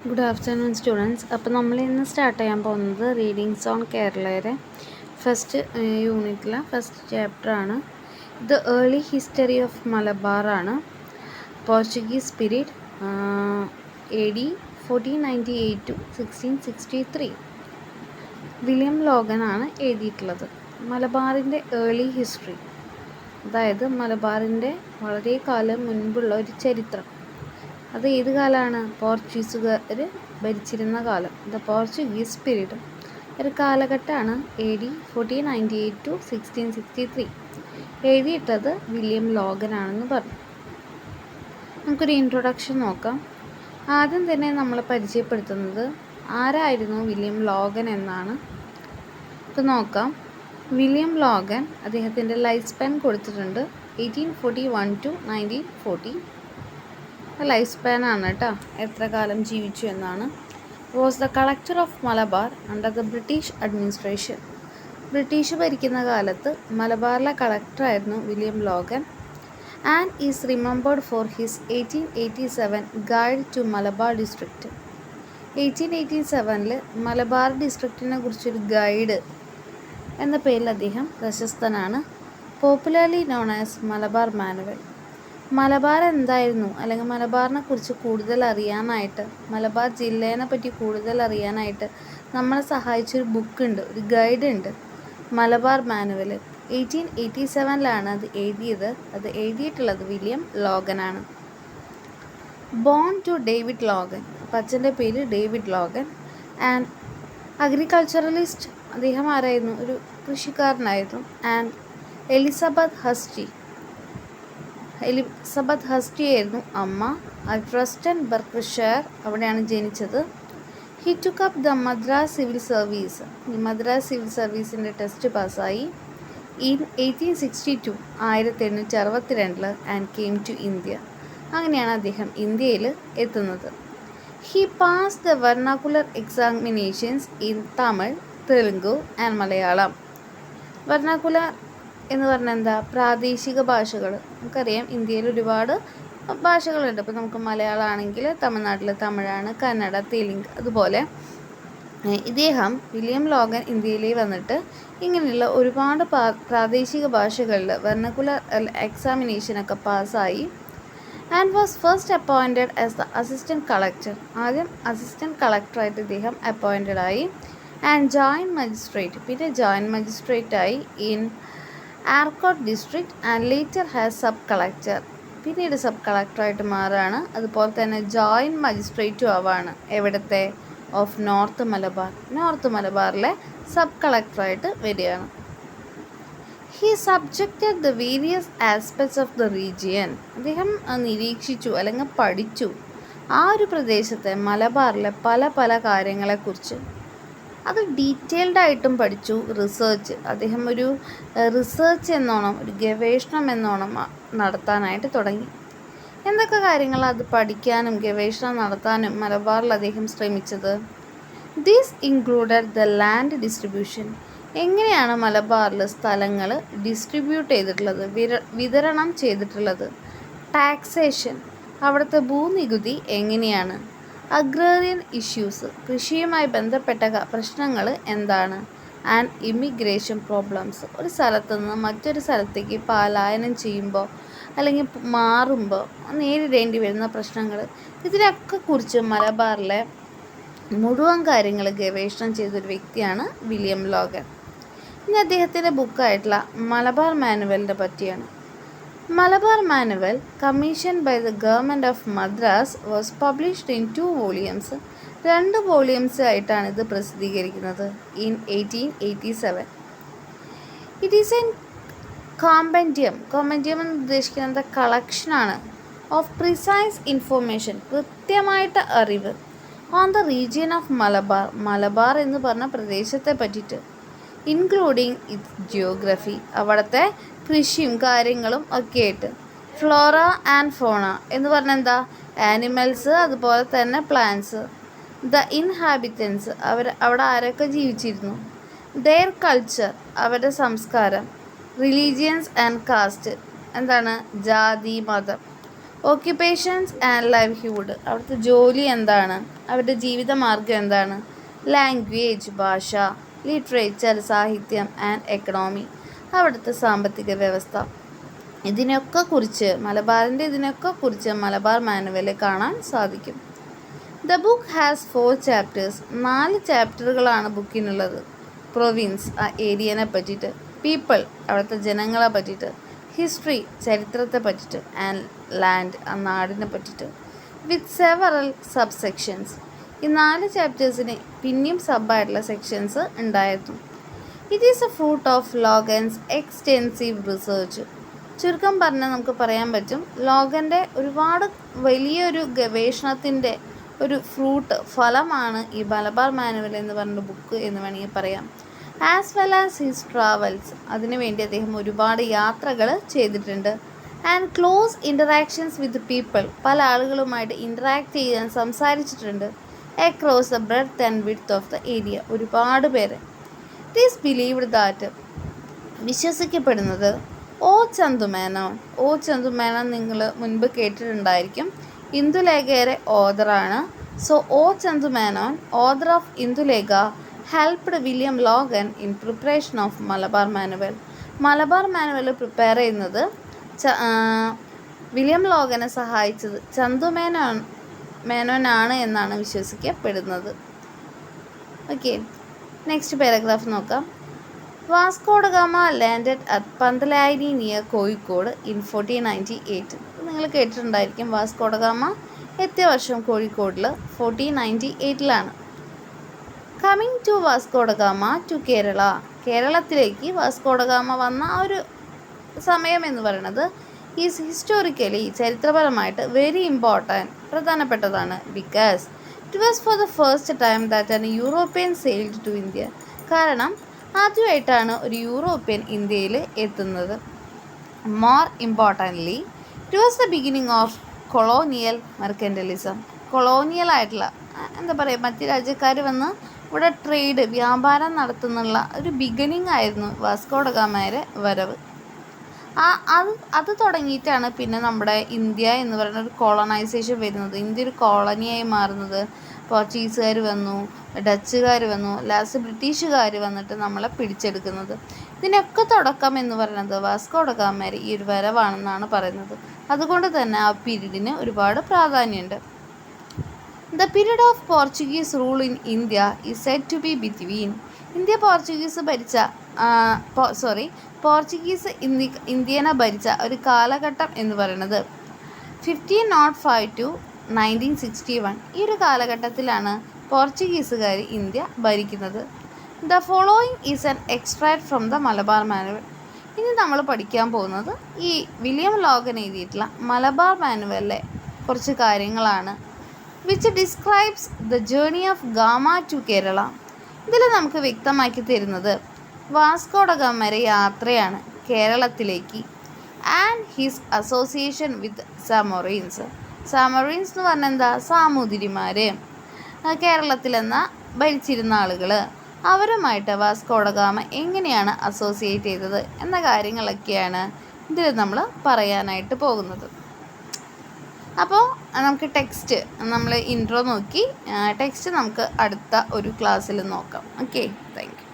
Good afternoon students. അപ്പോൾ നമ്മൾ ഇന്ന് സ്റ്റാർട്ട് ചെയ്യാൻ പോകുന്നത് റീഡിങ്സ് ഓൺ കേരളയുടെ ഫസ്റ്റ് യൂണിറ്റിലെ ഫസ്റ്റ് ചാപ്റ്ററാണ്. ഇത് ഏർലി ഹിസ്റ്ററി ഓഫ് മലബാർ ആണ്. Portuguese period AD 1498 to 1663. William Logan ആണ് എഴുതിയിട്ടുള്ളത്. മലബാറിൻ്റെ ഏർലി ഹിസ്റ്ററി, അതായത് മലബാറിൻ്റെ വളരെ കാലം മുൻപുള്ള ഒരു ചരിത്രം. അത് ഏത് കാലമാണ്? പോർച്ചുഗീസുകാർ ഭരിച്ചിരുന്ന കാലം, ദ പോർച്ചുഗീസ് പീരീഡ്. ഒരു കാലഘട്ടമാണ് AD 1498 to 1663. എഴുതിയിട്ടത് വില്യം ലോഗൻ ആണെന്ന് പറഞ്ഞു. നമുക്കൊരു ഇൻട്രൊഡക്ഷൻ നോക്കാം. ആദ്യം തന്നെ നമ്മൾ പരിചയപ്പെടുത്തുന്നത് ആരായിരുന്നു വില്യം ലോഗൻ എന്നാണ്. നമുക്ക് നോക്കാം. വില്യം ലോഗൻ, അദ്ദേഹത്തിൻ്റെ ലൈഫ് സ്പാൻ കൊടുത്തിട്ടുണ്ട് 1841 to 1940. ലൈഫ് സ്പാൻ ആണ് കേട്ടോ, എത്ര കാലം ജീവിച്ചു എന്നാണ്. Was the collector of Malabar under the British administration. British ഭരിക്കുന്ന കാലത്ത് മലബാറിലെ കളക്ടറായിരുന്നു William Logan. And is remembered for his 1887 guide to Malabar district. 1887 Malabar ഡിസ്ട്രിക്റ്റിനെ കുറിച്ചൊരു ഗൈഡ് എന്ന പേരിൽ അദ്ദേഹം പ്രശസ്തനാണ്. Popularly known as Malabar manual. Malabar എന്തായിരുന്നു, അല്ലെങ്കിൽ മലബാറിനെ കുറിച്ച് കൂടുതൽ അറിയാനായിട്ട്, മലബാർ ജില്ലേനെ പറ്റി കൂടുതൽ അറിയാനായിട്ട് നമ്മളെ സഹായിച്ചൊരു ബുക്കുണ്ട്, ഒരു ഗൈഡ് ഉണ്ട്, മലബാർ മാനുവൽ. 1887 അത് എഴുതിയത്. അത് എഴുതിയിട്ടുള്ളത് വില്യം ലോഗനാണ്. Born to David Logan. അച്ഛൻ്റെ പേര് ഡേവിഡ് ലോഗൻ. And agriculturalist. അദ്ദേഹം ആരായിരുന്നു? ഒരു കൃഷിക്കാരനായിരുന്നു. ആൻഡ് എലിസബത്ത് ഹസ്റ്റി ആയിരുന്നു അമ്മ. അൽഫ്രസ്റ്റൺ ബർക്കഷയർ, അവിടെയാണ് ജനിച്ചത്. He took up the Madras civil service. ഈ മദ്രാസ് സിവിൽ സർവീസിൻ്റെ ടെസ്റ്റ് പാസ്സായി. In 1862 1862 and came to India. അങ്ങനെയാണ് അദ്ദേഹം ഇന്ത്യയിൽ എത്തുന്നത്. He pass the vernacular examinations in Tamil, Telugu and Malayalam. Vernacular എന്ന് പറഞ്ഞാൽ എന്താ? പ്രാദേശിക ഭാഷകൾ. നമുക്കറിയാം ഇന്ത്യയിൽ ഒരുപാട് ഭാഷകളുണ്ട്. ഇപ്പോൾ നമുക്ക് മലയാളം ആണെങ്കിൽ തമിഴ്നാട്ടിൽ തമിഴാണ്, കന്നഡ, തെലുങ്ക്. അതുപോലെ ഇദ്ദേഹം വില്യം ലോഗൻ ഇന്ത്യയിൽ വന്നിട്ട് ഇങ്ങനെയുള്ള ഒരുപാട് പ്രാദേശിക ഭാഷകളിൽ വെർണക്കുലർ എക്സാമിനേഷനൊക്കെ പാസ്സായി. And was first appointed as the assistant collector. ആദ്യം അസിസ്റ്റൻറ്റ് കളക്ടറായിട്ട് ഇദ്ദേഹം അപ്പോയിൻറ്റഡ് ആയി. ആൻഡ് ജോയിൻറ്റ് മജിസ്ട്രേറ്റ്, പിന്നെ ജോയിൻറ്റ് മജിസ്ട്രേറ്റായി in Arcot district. And later as sub collector, പിന്നീട് സബ് കളക്ടറായിട്ട് മാറുകയാണ്. അതുപോലെ തന്നെ ജോയിൻറ്റ് മജിസ്ട്രേറ്റും ആവാണ്. എവിടത്തെ? Of north Malabar. നോർത്ത് മലബാറിലെ സബ് കളക്ടറായിട്ട് വരികയാണ്. He subjected the various aspects of the region. അദ്ദേഹം നിരീക്ഷിച്ചു അല്ലെങ്കിൽ പഠിച്ചു ആ ഒരു പ്രദേശത്തെ, മലബാറിലെ പല പല കാര്യങ്ങളെക്കുറിച്ച്. അത് ഡീറ്റെയിൽഡായിട്ടും പഠിച്ചു. റിസർച്ച്, അദ്ദേഹം ഒരു റിസർച്ച് എന്നോണം, ഒരു ഗവേഷണം എന്നോണം നടത്താനായിട്ട് തുടങ്ങി. എന്തൊക്കെ കാര്യങ്ങളാണ് അത് പഠിക്കാനും ഗവേഷണം നടത്താനും മലബാറിൽ അദ്ദേഹം ശ്രമിച്ചത്? This included the land distribution. എങ്ങനെയാണ് മലബാറിൽ സ്ഥലങ്ങൾ ഡിസ്ട്രിബ്യൂട്ട് ചെയ്തിട്ടുള്ളത്, വിതരണം ചെയ്തിട്ടുള്ളത്? ടാക്സേഷൻ, അവിടുത്തെ ഭൂനികുതി എങ്ങനെയാണ്? അഗ്രേറിയൻ ഇഷ്യൂസ്, കൃഷിയുമായി ബന്ധപ്പെട്ട പ്രശ്നങ്ങൾ എന്താണ്? ആൻഡ് ഇമിഗ്രേഷൻ പ്രോബ്ലംസ്, ഒരു സ്ഥലത്തു നിന്ന് മറ്റൊരു സ്ഥലത്തേക്ക് പലായനം ചെയ്യുമ്പോൾ അല്ലെങ്കിൽ മാറുമ്പോൾ നേരിടേണ്ടി വരുന്ന പ്രശ്നങ്ങൾ, ഇതിനൊക്കെ കുറിച്ച് മലബാറിലെ മുഴുവൻ കാര്യങ്ങൾ ഗവേഷണം ചെയ്തൊരു വ്യക്തിയാണ് വില്യം ലോഗൻ. ഇനി അദ്ദേഹത്തിൻ്റെ ബുക്കായിട്ടുള്ള മലബാർ മാനുവലിനെ പറ്റിയാണ്. Malabar manual, commissioned by the government of Madras, was published in 2 volumes. 2 volumes ആയിട്ടാണ് ഇത് പ്രസിദ്ധീകരിക്കുന്നത്. In 1887. It is an compendium. Compendium എന്ന് ഉദ്ദേശിക്കുന്നത് കളക്ഷനാണ് ഓഫ് പ്രിസൈസ് ഇൻഫോർമേഷൻ, കൃത്യമായിട്ട് അറിവ്, on the region of Malabar. Malabar എന്ന് പറഞ്ഞ പ്രദേശത്തെ പറ്റിയിട്ട്. ഇൻക്ലൂഡിങ് ഇറ്റ്സ് ജിയോഗ്രഫി, അവിടുത്തെ കൃഷിയും കാര്യങ്ങളും ഒക്കെ ആയിട്ട്. ഫ്ലോറ ആൻഡ് ഫോണ എന്ന് പറഞ്ഞാൽ എന്താ? ആനിമൽസ്, അതുപോലെ തന്നെ പ്ലാന്റ്സ്. ദ ഇൻഹാബിറ്റൻസ്, അവിടെ ആരൊക്കെ ജീവിച്ചിരുന്നു. ദെയർ കൾച്ചർ, അവരുടെ സംസ്കാരം. റിലീജിയൻസ് ആൻഡ് കാസ്റ്റ്, എന്താണ്? ജാതി, മതം. ഓക്യുപ്പേഷൻസ് ആൻഡ് ലൈവ്ഹുഡ്, അവിടുത്തെ ജോലി എന്താണ്, അവരുടെ ജീവിതമാർഗം എന്താണ്. ലാംഗ്വേജ്, ഭാഷ. ലിറ്ററേച്ചർ, സാഹിത്യം. ആൻഡ് എക്കണോമി, അവിടുത്തെ സാമ്പത്തിക വ്യവസ്ഥ. ഇതിനൊക്കെ കുറിച്ച് മലബാർ മാനുവലിൽ കാണാൻ സാധിക്കും. ദ ബുക്ക് ഹാസ് 4 ചാപ്റ്റേഴ്സ്, 4 ചാപ്റ്ററുകളാണ് ബുക്കിനുള്ളത്. പ്രൊവിൻസ്, ആ ഏരിയനെ പറ്റിയിട്ട്. പീപ്പിൾ, അവിടുത്തെ ജനങ്ങളെ പറ്റിയിട്ട്. ഹിസ്റ്ററി, ചരിത്രത്തെ പറ്റിയിട്ട്. ആൻഡ് ലാൻഡ്, ആ നാടിനെ പറ്റിയിട്ട്. വിത്ത് സെവറൽ സബ്സെക്ഷൻസ്, ഈ 4 ചാപ്റ്റേഴ്സിന് പിന്നെയും സബായിട്ടുള്ള സെക്ഷൻസ് ഉണ്ടായിരുന്നു. It is A fruit of Logans extensive research. ചുരുക്കം പറഞ്ഞാൽ നമുക്ക് പറയാൻ പറ്റും, ലോഗൻ്റെ ഒരുപാട് വലിയൊരു ഗവേഷണത്തിൻ്റെ ഒരു ഫലമാണ് ഈ മലബാർ മാനുവൽ എന്ന് പറഞ്ഞ ബുക്ക് എന്ന് വേണമെങ്കിൽ പറയാം. As well as his travels, അതിനുവേണ്ടി അദ്ദേഹം ഒരുപാട് യാത്രകൾ ചെയ്തിട്ടുണ്ട്. And close interactions with people, പല ആളുകളുമായിട്ട് ഇൻറ്ററാക്ട് ചെയ്യാൻ സംസാരിച്ചിട്ടുണ്ട്. Across the breadth and width of the area, ഒരുപാട് പേര്. ഇറ്റ് ഈസ് ബിലീവ്ഡ് ദാറ്റ്, വിശ്വസിക്കപ്പെടുന്നത്, ഓ ചന്തുമേനോൻ നിങ്ങൾ മുൻപ് കേട്ടിട്ടുണ്ടായിരിക്കും. ഇന്ദുലേഖയുടെ ഓഥറാണ്. So O Chandu Menon, author of Indulekha, helped William Logan in preparation of Malabar manual. Malabar manual prepare ചെയ്യുന്നത് വില്യം ലോഗനെ സഹായിച്ചത് മേനോനാണ് എന്നാണ് വിശ്വസിക്കപ്പെടുന്നത്. ഓക്കെ, നെക്സ്റ്റ് പാരഗ്രാഫ് നോക്കാം. Vasco da Gama landed at Pantalayini near Kozhikode in 1498. നിങ്ങൾ കേട്ടിട്ടുണ്ടായിരിക്കും, വാസ്കോ ഡ ഗാമ എത്തിയ വർഷം കോഴിക്കോടിൽ 1498 coming to Vasco da Gama to Kerala, കേരളത്തിലേക്ക് വാസ്കോ ഡ ഗാമ വന്ന ആ ഒരു സമയം എന്ന് പറയുന്നത് ഈസ് ഹിസ്റ്റോറിക്കലി, ചരിത്രപരമായിട്ട് വെരി ഇമ്പോർട്ടൻറ്റ്, പ്രധാനപ്പെട്ടതാണ്. Because it was for the first time that an European sailed to India, കാരണം ആദ്യമായിട്ടാണ് ഒരു യൂറോപ്യൻ ഇന്ത്യയിൽ എത്തുന്നത്. More importantly it was the beginning of colonial mercantilism, കൊളോണിയലായിട്ടുള്ള എന്താ പറയുക, മറ്റ് രാജ്യക്കാർ വന്ന് ഇവിടെ ട്രേഡ്, വ്യാപാരം നടത്തുന്നുള്ള ഒരു ബിഗിനിങ് ആയിരുന്നു വാസ്കോ ഡ ഗാമയുടെ വരവ്. അത് തുടങ്ങിയിട്ടാണ് പിന്നെ നമ്മുടെ ഇന്ത്യ എന്ന് പറയുന്ന ഒരു കോളനൈസേഷൻ വരുന്നത്. ഇന്ത്യ ഒരു കോളനിയായി മാറുന്നത്. പോർച്ചുഗീസുകാർ വന്നു, ഡച്ചുകാർ വന്നു, ലാസ്റ്റ് ബ്രിട്ടീഷുകാർ വന്നിട്ട് നമ്മളെ പിടിച്ചെടുക്കുന്നത്. ഇതിനൊക്കെ തുടക്കം എന്ന് പറയുന്നത് വാസ്കോ ഡ ഗാമയുടെ ഈ ഒരു വരവാണെന്നാണ് പറയുന്നത്. അതുകൊണ്ട് തന്നെ ആ പീരീഡിന് ഒരുപാട് പ്രാധാന്യമുണ്ട്. The period of Portuguese rule in India is said to be between, India ഇന്ത്യനെ ഭരിച്ച ഒരു കാലഘട്ടം എന്ന് പറയുന്നത് 1505 to 1961. ഈ ഒരു കാലഘട്ടത്തിലാണ് പോർച്ചുഗീസുകാർ ഇന്ത്യ ഭരിക്കുന്നത്. The following is an extract from the Malabar manual. ഇനി നമ്മൾ പഠിക്കാൻ പോകുന്നത് ഈ വില്യം ലോഗൻ എഴുതിയിട്ടുള്ള മലബാർ മാനുവലിലെ കുറച്ച് കാര്യങ്ങളാണ്. Which describes the journey of Gama to Kerala. ഇതിൽ നമുക്ക് വ്യക്തമാക്കി തരുന്നത് വാസ്കോ ഡ ഗാമയുടെ യാത്രയാണ് കേരളത്തിലേക്ക്. And his association with Zamorins. Zamorins എന്ന് പറഞ്ഞാൽ എന്താ? സാമൂതിരിമാർ, കേരളത്തിലെന്ന ഭരിച്ചിരുന്ന ആളുകൾ. അവരുമായിട്ട് വാസ്കോ ഡ ഗാമ എങ്ങനെയാണ് അസോസിയേറ്റ് ചെയ്തത് എന്ന കാര്യങ്ങളൊക്കെയാണ് ഇതിൽ നമ്മൾ പറയാനായിട്ട് പോകുന്നത്. അപ്പോൾ നമുക്ക് ടെക്സ്റ്റ്, നമ്മൾ ഇൻട്രോ നോക്കി, ടെക്സ്റ്റ് നമുക്ക് അടുത്ത ഒരു ക്ലാസ്സിൽ നോക്കാം. Okay, thank you.